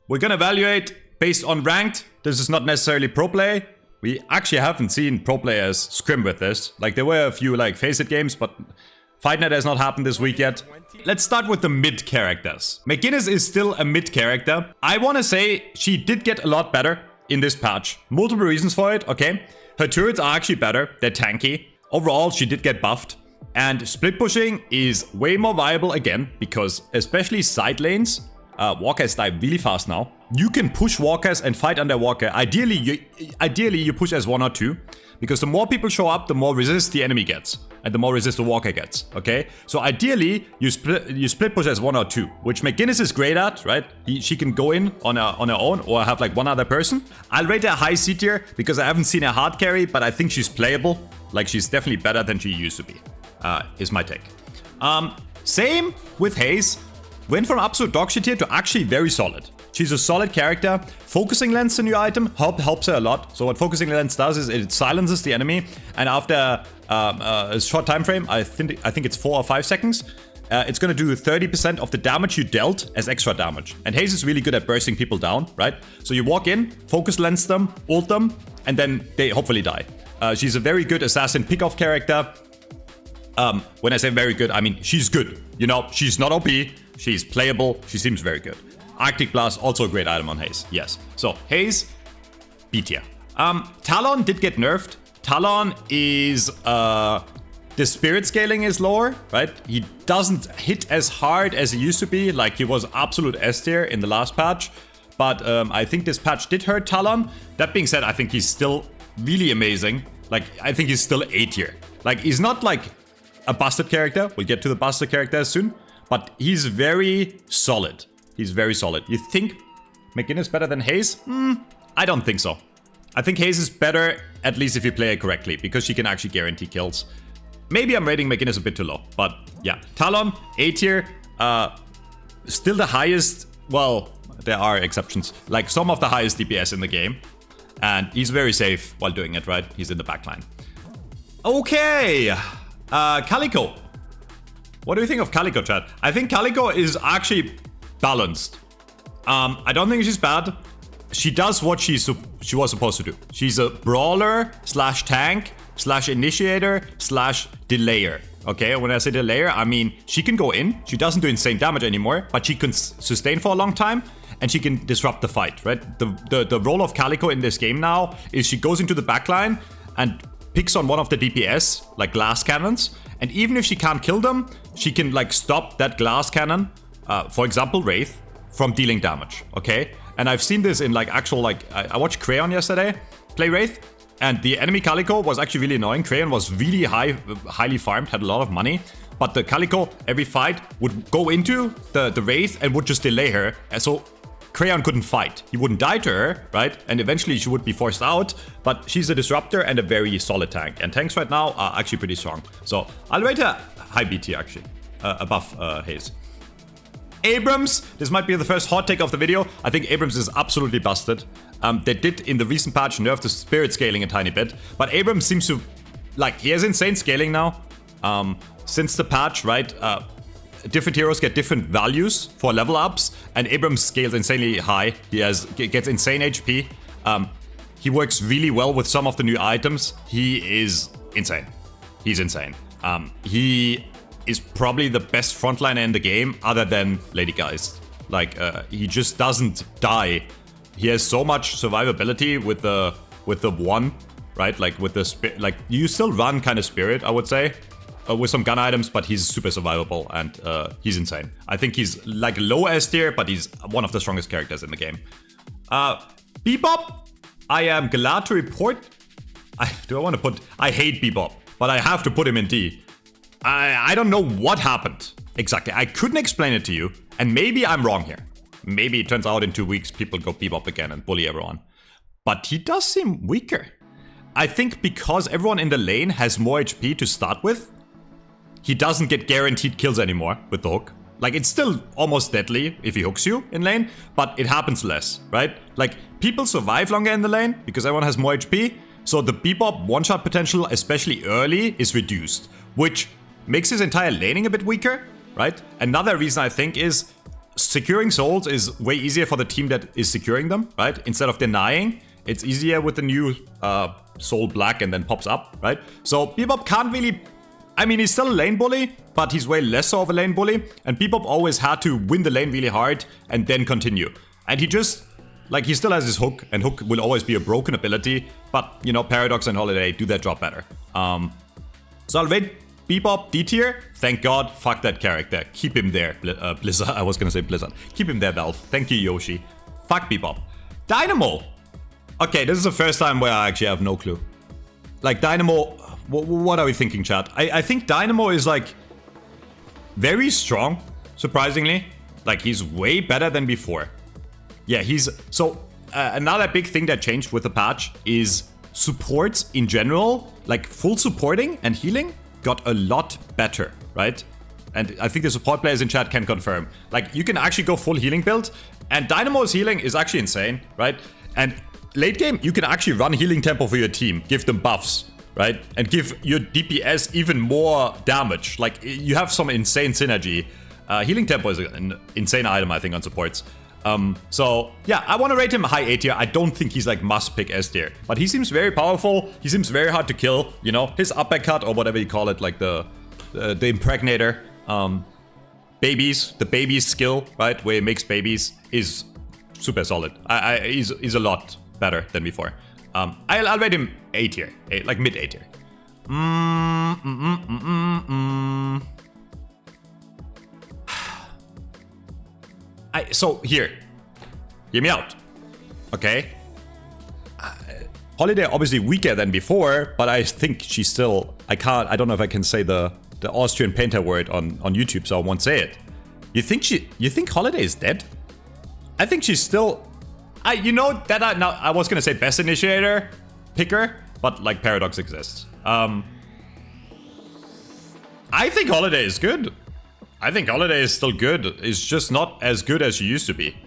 We're gonna evaluate based on ranked. This is not necessarily pro play. We actually haven't seen pro players scrim with this. Like, there were a few, like, Face-It games, but Fight Night has not happened this week yet. Let's start with the mid characters. McGinnis is still a mid character. I want to say she did get a lot better in this patch. Multiple reasons for it, okay? Her turrets are actually better. They're tanky. Overall, she did get buffed. And split pushing is way more viable again, because especially side lanes, walkers die really fast now. You can push walkers and fight under walker. Ideally, you push as 1 or 2, because the more people show up, the more resist the enemy gets, and the more resist the walker gets. Okay, so ideally you split push as 1 or 2, which McGinnis is great at, right? She can go in on her own or have like one other person. I'll rate her high C tier because I haven't seen her hard carry, but I think she's playable. Like, she's definitely better than she used to be. Is my take. Same with Haze. Went from absolute dog shit here to actually very solid. She's a solid character. Focusing Lens, a new item, helps her a lot. So what Focusing Lens does is it silences the enemy, and after a short time frame, I think it's 4 or 5 seconds, it's gonna do 30% of the damage you dealt as extra damage. And Haze is really good at bursting people down, right? So you walk in, focus lens them, ult them, and then they hopefully die. She's a very good assassin pick-off character. When I say very good, I mean she's good. You know, she's not OP, she's playable, she seems very good. Arctic Blast, also a great item on Haze, yes. So, Haze, B tier. Talon did get nerfed. Talon is, the spirit scaling is lower, right? He doesn't hit as hard as he used to be, like he was absolute S tier in the last patch. But I think this patch did hurt Talon. That being said, I think he's still really amazing. Like, I think he's still A tier. Like, he's not like a busted character. We'll get to the busted characters soon. But he's very solid. He's very solid. You think McGinnis better than Haze? I don't think so. I think Haze is better, at least if you play it correctly, because she can actually guarantee kills. Maybe I'm rating McGinnis a bit too low, but yeah. Talon, A tier, still the highest, well, there are exceptions, like some of the highest DPS in the game. And he's very safe while doing it, right? He's in the backline. Okay, Calico. What do you think of Calico, chat? I think Calico is actually balanced. I don't think she's bad. She does what she was supposed to do. She's a brawler slash tank slash initiator slash delayer. Okay, when I say delayer, I mean she can go in. She doesn't do insane damage anymore, but she can sustain for a long time and she can disrupt the fight, right? The role of Calico in this game now is she goes into the backline and picks on one of the DPS, like glass cannons. And even if she can't kill them, she can like stop that glass cannon, for example, Wraith, from dealing damage, okay? And I've seen this in like actual, like, I watched Crayon yesterday play Wraith, and the enemy Calico was actually really annoying. Crayon was really highly farmed, had a lot of money, but the Calico, every fight, would go into the Wraith and would just delay her, and so Crayon couldn't fight. He wouldn't die to her, right? And eventually she would be forced out, but she's a disruptor and a very solid tank. And tanks right now are actually pretty strong. So I'll rate her high BT actually, above Haze. Abrams, this might be the first hot take of the video. I think Abrams is absolutely busted. They did in the recent patch nerf the spirit scaling a tiny bit, but Abrams seems to, like, he has insane scaling now. Since the patch, right? Different heroes get different values for level ups, and Abrams scales insanely high. He gets insane HP. He works really well with some of the new items. He is insane. He's insane. He is probably the best frontliner in the game, other than Lady Geist. Like, he just doesn't die. He has so much survivability with the one, right? Like with the like you still run kind of spirit, I would say. With some gun items, but he's super survivable and he's insane. I think he's like low S tier, but he's one of the strongest characters in the game. Bebop, I am glad to report. I hate Bebop, but I have to put him in D. I don't know what happened exactly. I couldn't explain it to you, and maybe I'm wrong here. Maybe it turns out in 2 weeks people go Bebop again and bully everyone. But he does seem weaker. I think because everyone in the lane has more HP to start with, he doesn't get guaranteed kills anymore with the hook. Like, it's still almost deadly if he hooks you in lane, but it happens less, right? Like, people survive longer in the lane because everyone has more HP, so the Bebop one-shot potential, especially early, is reduced, which makes his entire laning a bit weaker, right? Another reason I think is securing souls is way easier for the team that is securing them, right? Instead of denying, it's easier with the new soul black and then pops up, right? So Bebop can't really... I mean, he's still a lane bully, but he's way less so of a lane bully. And Bebop always had to win the lane really hard and then continue. And he just... Like, he still has his hook, and hook will always be a broken ability. But, you know, Paradox and Holiday do their job better. So I'll rate Bebop D tier. Thank God. Fuck that character. Keep him there, Blizzard. I was gonna say Blizzard. Keep him there, Valve. Thank you, Yoshi. Fuck Bebop. Dynamo. Okay, this is the first time where I actually have no clue. Like, Dynamo... What are we thinking, chat? I think Dynamo is, like, very strong, surprisingly. Like, he's way better than before. Yeah, he's... So, another big thing that changed with the patch is supports in general, like full supporting and healing, got a lot better, right? And I think the support players in chat can confirm. Like, you can actually go full healing build, and Dynamo's healing is actually insane, right? And late game, you can actually run healing tempo for your team, give them buffs, right? And give your DPS even more damage. Like, you have some insane synergy. Healing tempo is an insane item, I think, on supports. So, yeah, I want to rate him high A tier. I don't think he's like must pick S tier. But he seems very powerful. He seems very hard to kill. You know, his uppercut or whatever you call it, like the impregnator. The baby's skill, right? Where he makes babies is super solid. He's a lot better than before. I'll rate him A tier. Like mid A tier. So here, hear me out, okay? Holiday obviously weaker than before, but I think she's still. I don't know if I can say the Austrian painter word on YouTube, so I won't say it. You think Holiday is dead? I think she's still. I was gonna say best initiator picker, but like Paradox exists. I think Holiday is good. I think Holiday is still good. It's just not as good as she used to be.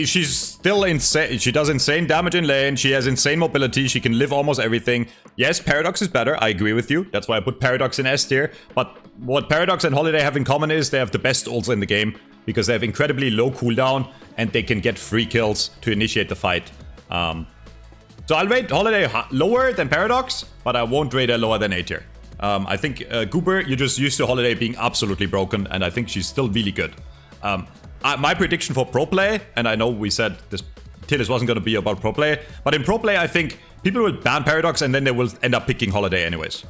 She's still insane. She does insane damage in lane. She has insane mobility. She can live almost everything. Yes, Paradox is better. I agree with you. That's why I put Paradox in S tier. But what Paradox and Holiday have in common is they have the best ults in the game because they have incredibly low cooldown and they can get free kills to initiate the fight. So I'll rate Holiday lower than Paradox, but I won't rate her lower than A tier. I think Goober, you're just used to Holiday being absolutely broken, and I think she's still really good. My prediction for pro play, and I know we said this tier list wasn't going to be about pro play, but in pro play, I think people will ban Paradox and then they will end up picking Holiday anyways.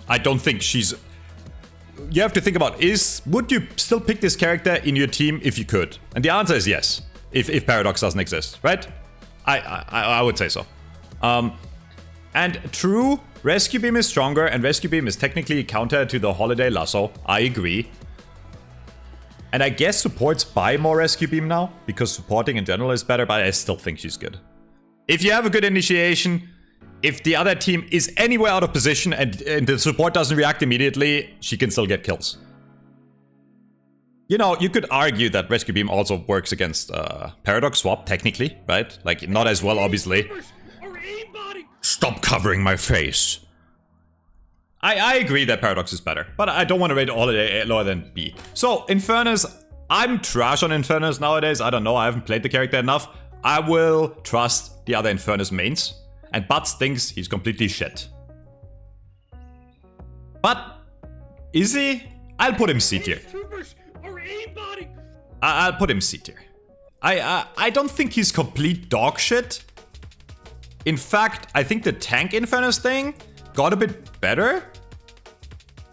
I don't think she's... You have to think about, would you still pick this character in your team if you could? And the answer is yes, if Paradox doesn't exist, right? I would say so. And true, Rescue Beam is stronger, and Rescue Beam is technically counter to the Holiday Lasso. I agree. And I guess supports buy more Rescue Beam now, because supporting in general is better, but I still think she's good. If you have a good initiation, if the other team is anywhere out of position and the support doesn't react immediately, she can still get kills. You know, you could argue that Rescue Beam also works against Paradox Swap, technically, right? Like, not as well, obviously. Stop covering my face. I agree that Paradox is better, but I don't want to rate Holiday lower than B. So, Infernus, I'm trash on Infernus nowadays. I don't know, I haven't played the character enough. I will trust the other Infernus mains. And Butts thinks he's completely shit. But, is he? I'll put him C tier. I'll put him C tier. I don't think he's complete dog shit. In fact, I think the tank Infernus thing got a bit better.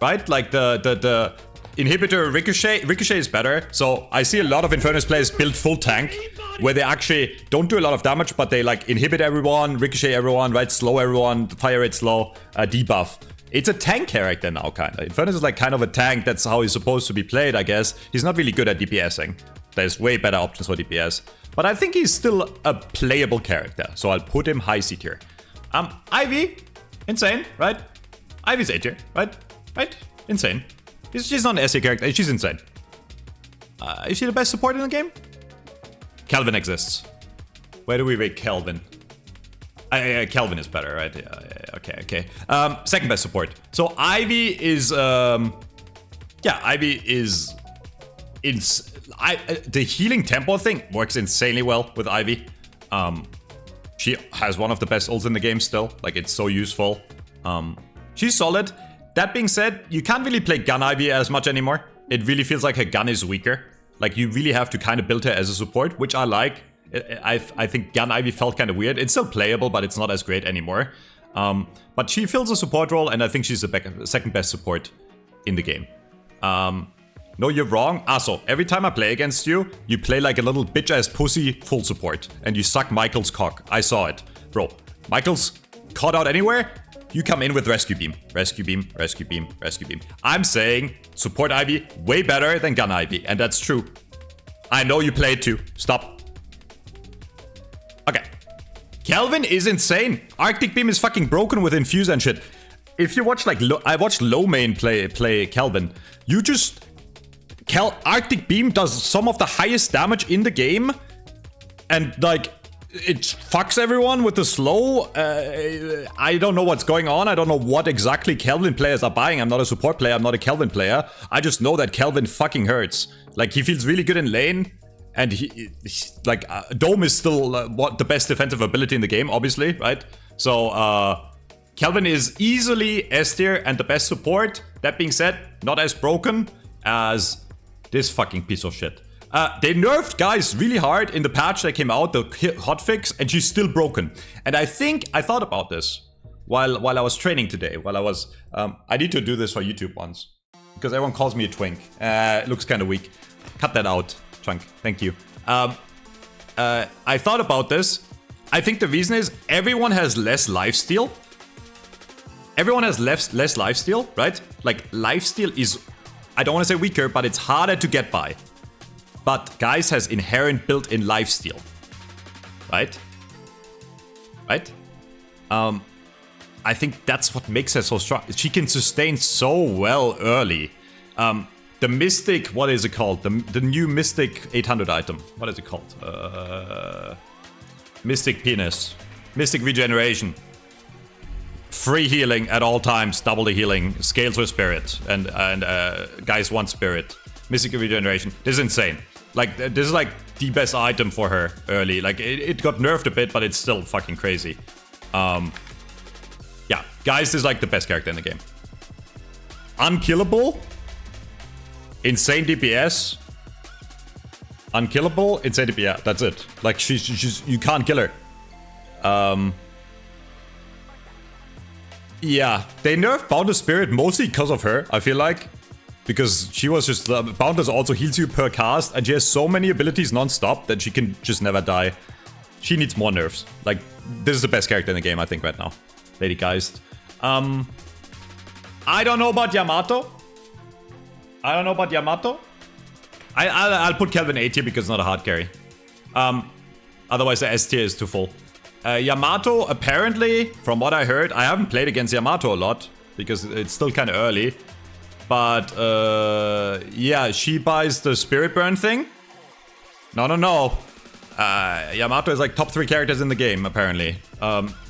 Right? Like the inhibitor Ricochet is better. So I see a lot of Infernus players build full tank where they actually don't do a lot of damage, but they like inhibit everyone, ricochet everyone, right? Slow everyone, fire rate slow, debuff. It's a tank character now, kind of. Infernus is like kind of a tank. That's how he's supposed to be played, I guess. He's not really good at DPSing. There's way better options for DPS. But I think he's still a playable character. So I'll put him high C tier. Ivy, insane, right? Ivy's A tier, right? Right? Insane. She's not an S tier character. She's insane. Is she the best support in the game? Kelvin exists. Where do we rate Kelvin? Kelvin is better, right? Yeah, okay. Second best support. So Ivy is... yeah, Ivy is the healing tempo thing works insanely well with Ivy. She has one of the best ults in the game still. Like, it's so useful. She's solid. That being said, you can't really play Gun Ivy as much anymore. It really feels like her gun is weaker. Like, you really have to kind of build her as a support, which I like. I think Gun Ivy felt kind of weird. It's still playable, but it's not as great anymore. But she fills a support role, and I think she's the second best support in the game. No, you're wrong. So every time I play against you, you play like a little bitch-ass pussy full support. And you suck Michael's cock. I saw it. Bro, Michael's caught out anywhere. You come in with Rescue Beam. Rescue Beam, Rescue Beam, Rescue Beam. I'm saying support Ivy way better than Gun Ivy. And that's true. I know you play it too. Stop. Okay. Kelvin is insane. Arctic Beam is fucking broken with Infuse and shit. If you watch like... I watched low main play Kelvin. You just... Arctic Beam does some of the highest damage in the game, and like it fucks everyone with the slow. I don't know what's going on. I don't know what exactly Kelvin players are buying. I'm not a support player. I'm not a Kelvin player. I just know that Kelvin fucking hurts. Like, he feels really good in lane, and he Dome is still the best defensive ability in the game, obviously, right? So Kelvin is easily S tier and the best support. That being said, not as broken as this fucking piece of shit. They nerfed guys really hard in the patch that came out, the hotfix, and she's still broken. And I thought about this while I was training today. I need to do this for YouTube once, because everyone calls me a twink. It looks kind of weak. Cut that out, Chunk. Thank you. I thought about this. I think the reason is everyone has less lifesteal. Everyone has less lifesteal, right? Like, lifesteal is... I don't want to say weaker, but it's harder to get by. But Guise has inherent built-in lifesteal. Right? Right? I think that's what makes her so strong. She can sustain so well early. The Mystic, what is it called? The new Mystic 800 item. What is it called? Mystic Penis. Mystic Regeneration. Free healing at all times, double the healing, scales with spirit, and Guys want spirit. Mystic Regeneration. This is insane. Like, this is like the best item for her early. Like, it got nerfed a bit, but it's still fucking crazy. Yeah, Guys is like the best character in the game. Unkillable. Insane DPS. Unkillable, insane DPS. Yeah, that's it. Like, she's you can't kill her. Yeah, they nerfed Boundless Spirit mostly because of her, I feel like. Because she was just... Boundless also heals you per cast, and she has so many abilities non-stop that she can just never die. She needs more nerfs. Like, this is the best character in the game, I think, right now. Lady Geist. I don't know about Yamato. I'll put Kelvin A tier because it's not a hard carry. Otherwise, the S tier is too full. Yamato, apparently, from what I heard, I haven't played against Yamato a lot because it's still kind of early. But, yeah, she buys the Spirit Burn thing. No. Yamato is like top 3 characters in the game, apparently.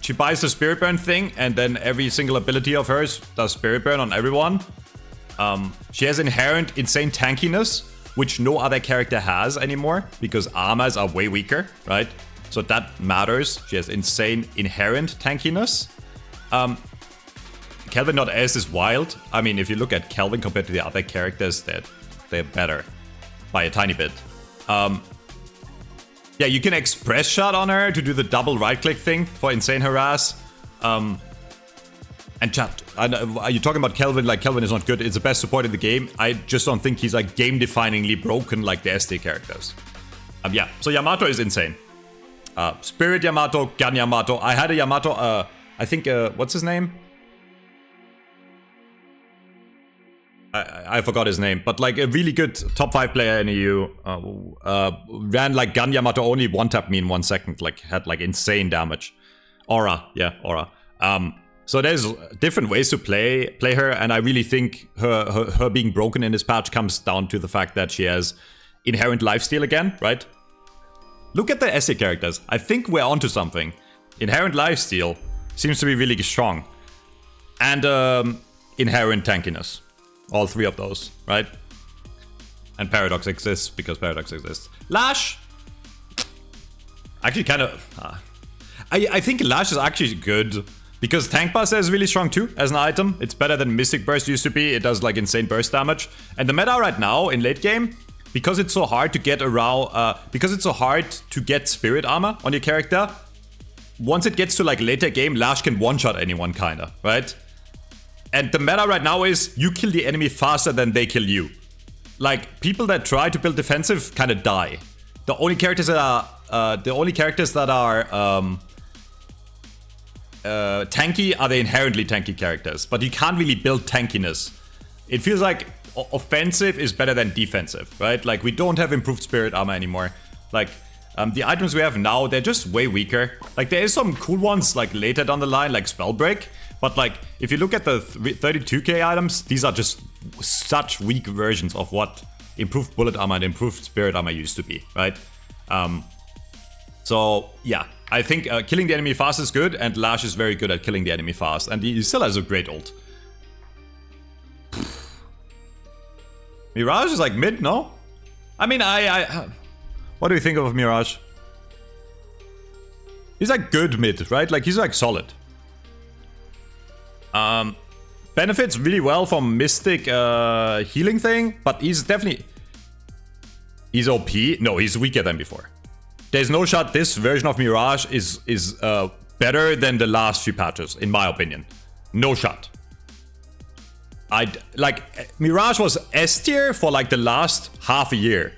She buys the Spirit Burn thing, and then every single ability of hers does Spirit Burn on everyone. She has inherent insane tankiness, which no other character has anymore, because armors are way weaker, right? So that matters. She has insane inherent tankiness. Kelvin.S is wild. I mean, if you look at Kelvin compared to the other characters, they're better by a tiny bit. Yeah, you can express shot on her to do the double right click thing for insane harass. And chat, are you talking about Kelvin? Like, Kelvin is not good. It's the best support in the game. I just don't think he's like game-definingly broken like the SD characters. Yeah, so Yamato is insane. Spirit Yamato, Gun Yamato. I had a Yamato, I think, what's his name? I forgot his name, but like a really good top 5 player in EU. Ran like Gun Yamato only one-tap me in 1 second, like had like insane damage. Aura, yeah, Aura. So there's different ways to play her, and I really think her being broken in this patch comes down to the fact that she has inherent lifesteal again, right? Look at the essay characters. I think we're onto something. Inherent lifesteal seems to be really strong. And inherent tankiness. All 3 of those, right? And Paradox exists because Paradox exists. Lash! Actually kind of... I think Lash is actually good. Because Tank Buster is really strong too as an item. It's better than Mystic Burst used to be. It does like insane burst damage. And the meta right now in late game, because it's so hard to get around... because it's so hard to get Spirit Armor on your character, once it gets to like later game, Lash can one-shot anyone kinda, right? And the meta right now is you kill the enemy faster than they kill you. Like, people that try to build defensive kind of die. The only characters that are tanky are the inherently tanky characters, but you can't really build tankiness. It feels like offensive is better than defensive, right? Like, we don't have improved Spirit Armor anymore. Like, the items we have now, they're just way weaker. Like, there is some cool ones like later down the line, like Spellbreak. But like, if you look at the 32k items, these are just such weak versions of what improved Bullet Armor and improved Spirit Armor used to be, right? So yeah, I think killing the enemy fast is good, and Lash is very good at killing the enemy fast, and he still has a great ult. Mirage is like mid, no? I mean, what do you think of Mirage? He's like good mid, right? Like, he's like solid. Benefits really well from Mystic healing thing, but he's definitely... He's OP? No, he's weaker than before. There's no shot this version of Mirage is better than the last few patches, in my opinion. No shot. Mirage was S tier for like the last half a year.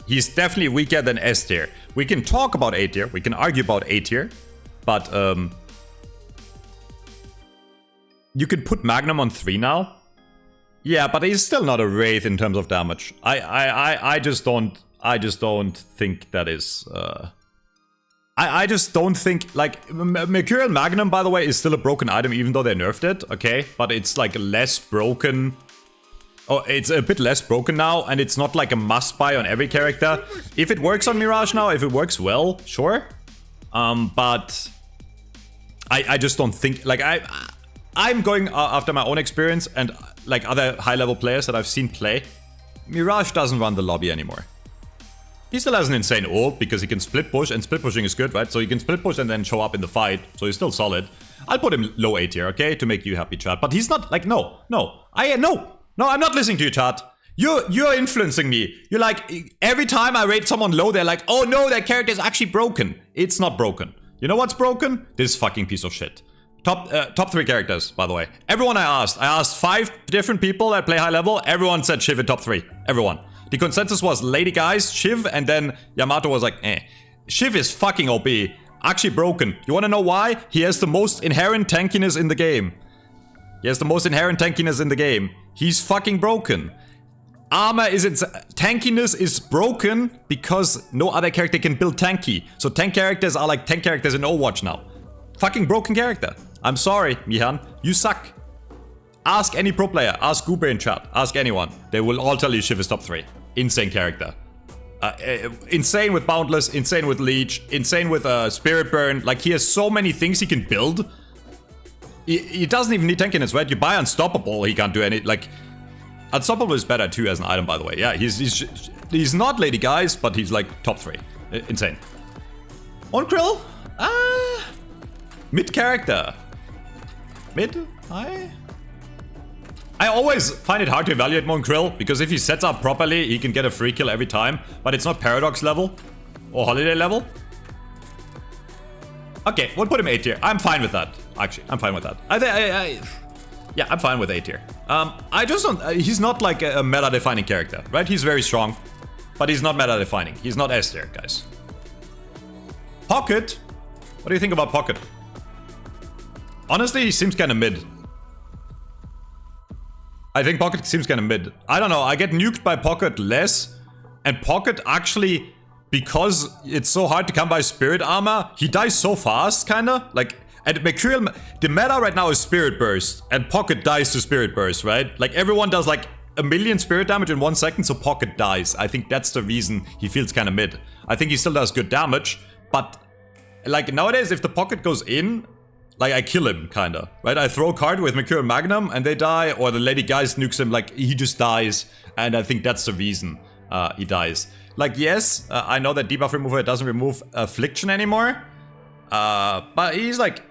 He's definitely weaker than S tier. We can talk about A tier, we can argue about A tier, but you could put Magnum on 3 now. Yeah, but he's still not a Wraith in terms of damage. I just don't think that is... I just don't think... Like, Mercurial Magnum, by the way, is still a broken item, even though they nerfed it, okay? But it's, like, less broken... Oh, it's a bit less broken now, and it's not, like, a must-buy on every character. If it works on Mirage now, if it works well, sure. But... I just don't think... Like, I'm going after my own experience, and, like, other high-level players that I've seen play. Mirage doesn't run the lobby anymore. He still has an insane ult because he can split push, and split pushing is good, right? So he can split push and then show up in the fight, so he's still solid. I'll put him low A tier, okay? To make you happy, chat. But he's not, like, no, I'm not listening to you, chat. You're influencing me. You're like, every time I rate someone low, they're like, oh no, that character is actually broken. It's not broken. You know what's broken? This fucking piece of shit. Top 3 characters, by the way. Everyone I asked 5 different people that play high level, everyone said Shiv in top 3. Everyone. The consensus was Lady Guys, Shiv, and then Yamato was like, eh. Shiv is fucking OP. Actually broken. You wanna know why? He has the most inherent tankiness in the game. He's fucking broken. Tankiness is broken because no other character can build tanky. So tank characters are like tank characters in Overwatch now. Fucking broken character. I'm sorry, Mihan. You suck. Ask any pro player. Ask Goober in chat. Ask anyone. They will all tell you Shiv is top 3. Insane character. Insane with Boundless. Insane with Leech. Insane with Spirit Burn. Like, he has so many things he can build. He doesn't even need tankiness, right? You buy Unstoppable, he can't do any... Like, Unstoppable is better too as an item, by the way. Yeah, he's not Lady Guys, but he's like top 3. Insane. On Krill? Mid character. Mid? High? I always find it hard to evaluate Krill because if he sets up properly, he can get a free kill every time, but it's not Paradox level or Holiday level. Okay, we'll put him A tier. I'm fine with that. Actually, I'm fine with that. Yeah, I'm fine with A tier. I just don't... he's not like a meta-defining character, right? He's very strong, but he's not meta-defining. He's not S tier, guys. Pocket? What do you think about Pocket? Honestly, he seems kind of mid. I think Pocket seems kind of mid. I don't know, I get nuked by Pocket less. And Pocket actually, because it's so hard to come by Spirit Armor, he dies so fast, kinda. Like, and Mercurial... The meta right now is Spirit Burst, and Pocket dies to Spirit Burst, right? Like, everyone does like 1 million spirit damage in 1 second, so Pocket dies. I think that's the reason he feels kind of mid. I think he still does good damage, but... Like, nowadays, if the Pocket goes in... Like, I kill him, kinda, right? I throw a card with Mercurial Magnum and they die, or the Lady Guys nukes him, like, he just dies. And I think that's the reason. he dies. Like, yes, I know that debuff remover doesn't remove affliction anymore, but he's like,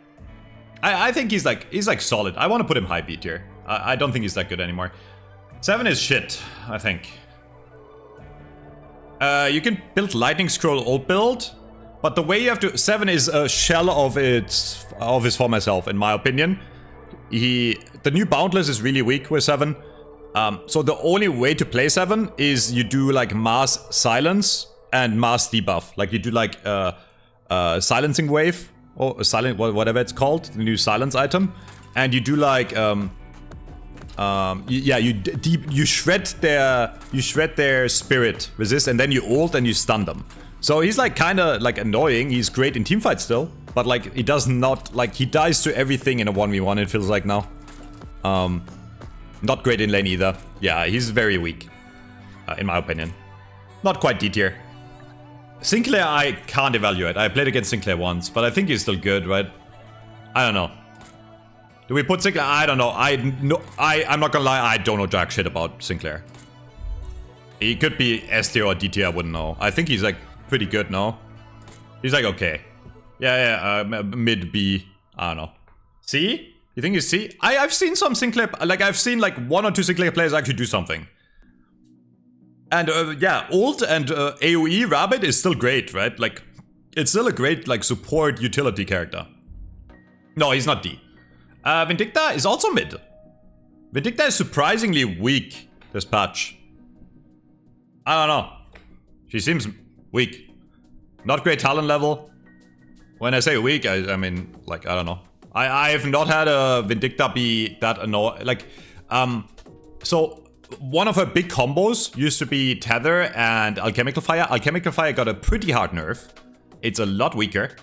I think he's like solid. I want to put him high B tier. I don't think he's that good anymore. 7 is shit, I think. You can build Lightning Scroll old build, but the way you have to... 7 is a shell of his former self, in my opinion. The new Boundless is really weak with 7. So the only way to play 7 is you do like mass silence and mass debuff. Like you do like silencing wave or silent, whatever it's called, the new silence item, and you do like you shred their spirit resist, and then you ult and you stun them. So he's like kind of like annoying. He's great in teamfight still, but like he does not like he dies to everything in a 1v1. It feels like now. Not great in lane either. Yeah, he's very weak, in my opinion. Not quite D tier. Sinclair, I can't evaluate. I played against Sinclair once, but I think he's still good, right? I don't know. Do we put Sinclair? I don't know. I'm not gonna lie. I don't know jack shit about Sinclair. He could be S tier or D tier. I wouldn't know. I think he's like pretty good now. He's like okay. Yeah. Mid B. I don't know. C? You think he's C? I've seen some Sinclair, like I've seen like 1 or 2 Sinclair players actually do something. And yeah, ult and AoE Rabbit is still great, right? Like, it's still a great like support utility character. No, he's not D. Vindicta is also mid. Vindicta is surprisingly weak this patch. I don't know. She seems weak. Not great talent level. When I say weak, I mean like I don't know. I have not had a Vindicta be that annoying. Like, so one of her big combos used to be Tether and Alchemical Fire. Alchemical Fire got a pretty hard nerf. It's a lot weaker.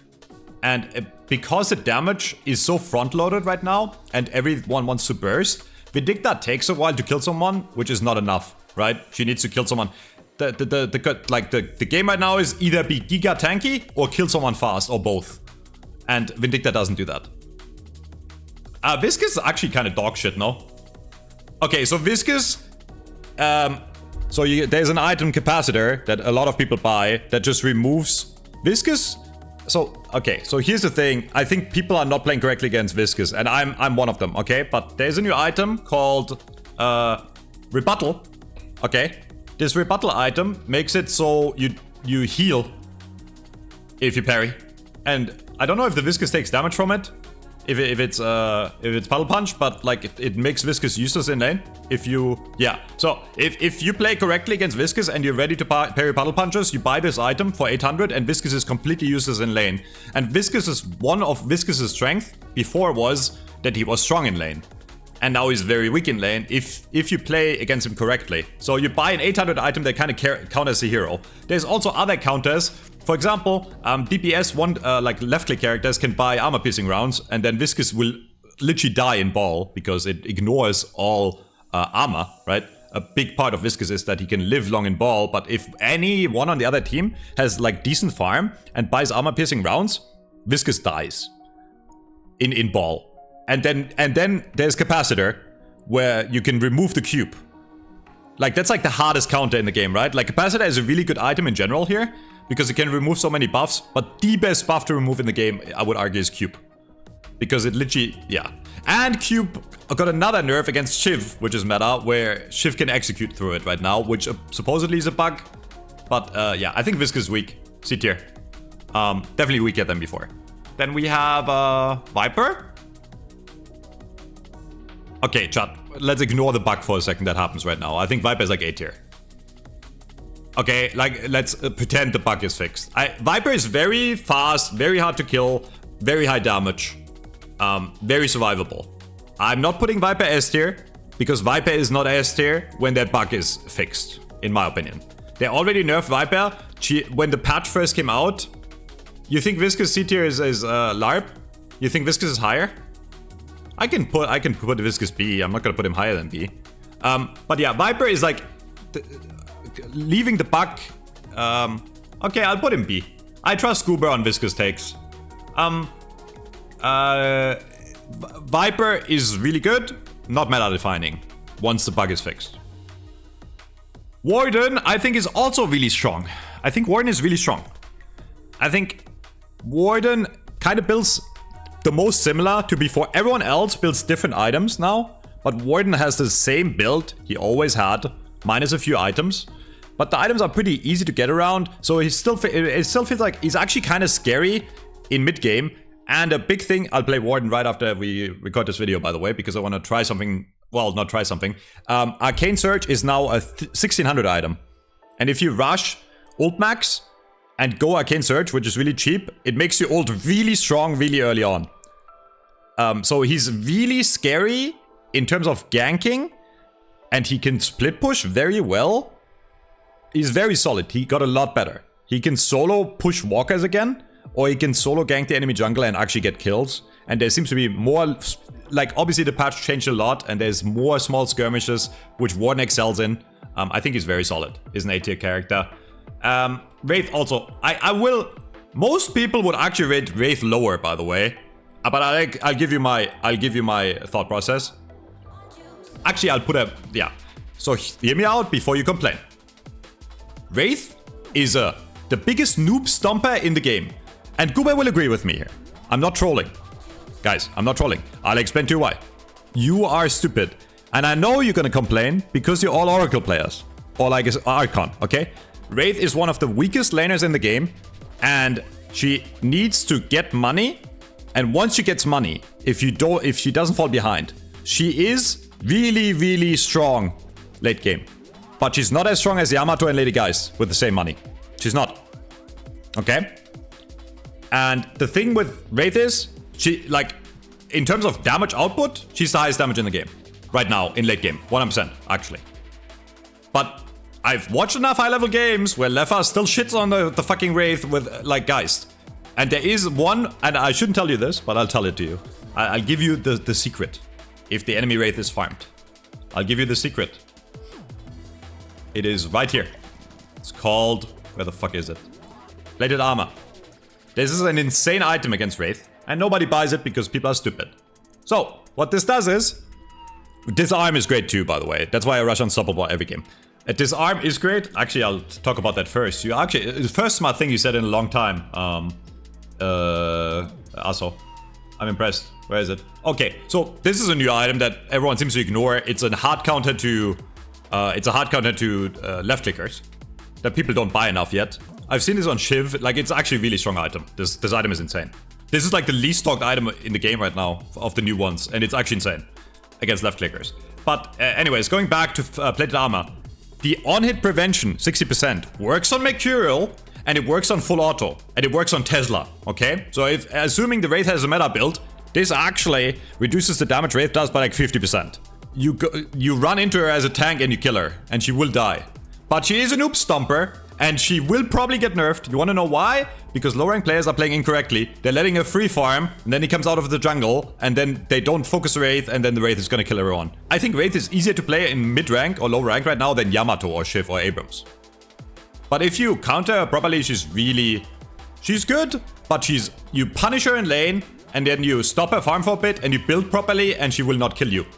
And because the damage is so front-loaded right now, and everyone wants to burst, Vindicta takes a while to kill someone, which is not enough, right? She needs to kill someone. The game right now is either be giga tanky or kill someone fast, or both. And Vindicta doesn't do that. Viscous is actually kind of dog shit, no? Okay, so Viscous... there's an item capacitor that a lot of people buy that just removes... Viscous... So, okay, so here's the thing. I think people are not playing correctly against Viscous, and I'm one of them, okay? But there's a new item called... Rebuttal. Okay? This Rebuttal item makes it so you heal if you parry. And I don't know if the Viscous takes damage from it. If it's Puddle Punch, but like it makes Viscous useless in lane. So if you play correctly against Viscous and you're ready to parry Puddle Punches, you buy this item for 800, and Viscous is completely useless in lane. And Viscous is one of Viscous' strength before was that he was strong in lane, and now he's very weak in lane if you play against him correctly. So you buy an 800 item that kind of counters the hero. There's also other counters. For example, DPS like left click characters can buy armor piercing rounds, and then Viscous will literally die in ball because it ignores all armor, right? A big part of Viscous is that he can live long in ball, but if anyone on the other team has like decent farm and buys armor piercing rounds, Viscous dies in ball. And then there's Capacitor, where you can remove the cube. Like that's like the hardest counter in the game, right? Like Capacitor is a really good item in general here, because it can remove so many buffs, but the best buff to remove in the game, I would argue, is Cube. Because it literally, yeah. And Cube got another nerf against Shiv, which is meta, where Shiv can execute through it right now, which supposedly is a bug. But yeah, I think Viscous is weak. C tier. Definitely weaker than before. Then we have Viper. Okay, chat. Let's ignore the bug for a second that happens right now. I think Viper is like A tier. Okay, like, let's pretend the bug is fixed. Viper is very fast, very hard to kill, very high damage, very survivable. I'm not putting Viper S tier, because Viper is not S tier when that bug is fixed, in my opinion. They already nerfed Viper. When the patch first came out, you think Viscous C tier is LARP? You think Viscous is higher? I can put Viscous B. I'm not gonna put him higher than B. But yeah, Viper is like... leaving the bug, okay, I'll put him B. I trust Goober on Viscous takes. Viper is really good, not meta defining once the bug is fixed. Warden, I think, is also really strong. I think Warden is really strong. I think Warden kind of builds the most similar to before. Everyone else builds different items now, but Warden has the same build he always had, minus a few items. But the items are pretty easy to get around, so it still feels like he's actually kind of scary in mid-game. And a big thing, I'll play Warden right after we record this video, by the way, because I want to try something. Well, not try something. Arcane Surge is now a 1600 item. And if you rush ult max and go Arcane Surge, which is really cheap, it makes you ult really strong really early on. So he's really scary in terms of ganking. And he can split push very well. He's very solid. He got a lot better. He can solo push walkers again. Or he can solo gank the enemy jungle and actually get kills. And there seems to be more... Like, obviously the patch changed a lot. And there's more small skirmishes, which Warden excels in. I think he's very solid. He's an A-tier character. Wraith also. I will... Most people would actually rate Wraith lower, by the way. But I'll give you my thought process. Actually, I'll put a... Yeah. So hear me out before you complain. Wraith is the biggest noob stomper in the game. And Gube will agree with me here. I'm not trolling. Guys, I'm not trolling. I'll explain to you why. You are stupid. And I know you're gonna complain because you're all Oracle players. Or like Archon, okay? Wraith is one of the weakest laners in the game. And she needs to get money. And once she gets money, if she doesn't fall behind, she is really, really strong late game. But she's not as strong as Yamato and Lady Geist with the same money. She's not. Okay? And the thing with Wraith is, she, like, in terms of damage output, she's the highest damage in the game. Right now, in late game. 100%, actually. But I've watched enough high-level games where Lefa still shits on the fucking Wraith with, like, Geist. And there is one, and I shouldn't tell you this, but I'll tell it to you. I'll give you the secret. If the enemy Wraith is farmed. I'll give you the secret. It is right here. It's called... Where the fuck is it? Plated armor. This is an insane item against Wraith. And nobody buys it because people are stupid. So, what this does is... Disarm is great too, by the way. That's why I rush Unstoppable every game. Disarm is great. Actually, I'll talk about that first. You actually... The first smart thing you said in a long time. Also. I'm impressed. Where is it? Okay, so this is a new item that everyone seems to ignore. It's a hard counter to... left clickers. That people don't buy enough yet. I've seen this on Shiv. Like, it's actually a really strong item. This item is insane. This is like the least stocked item in the game right now of the new ones. And it's actually insane against left clickers. But anyways, going back to plated armor. The on-hit prevention, 60%, works on Mercurial. And it works on full auto. And it works on Tesla. Okay? So if assuming the Wraith has a meta build, this actually reduces the damage Wraith does by like 50%. You run into her as a tank and you kill her. And she will die. But she is a noob stomper. And she will probably get nerfed. You want to know why? Because low rank players are playing incorrectly. They're letting her free farm. And then he comes out of the jungle. And then they don't focus Wraith. And then the Wraith is going to kill her on. I think Wraith is easier to play in mid rank or low rank right now than Yamato or Shiv or Abrams. But if you counter her properly, she's good. But you punish her in lane. And then you stop her farm for a bit. And you build properly. And she will not kill you.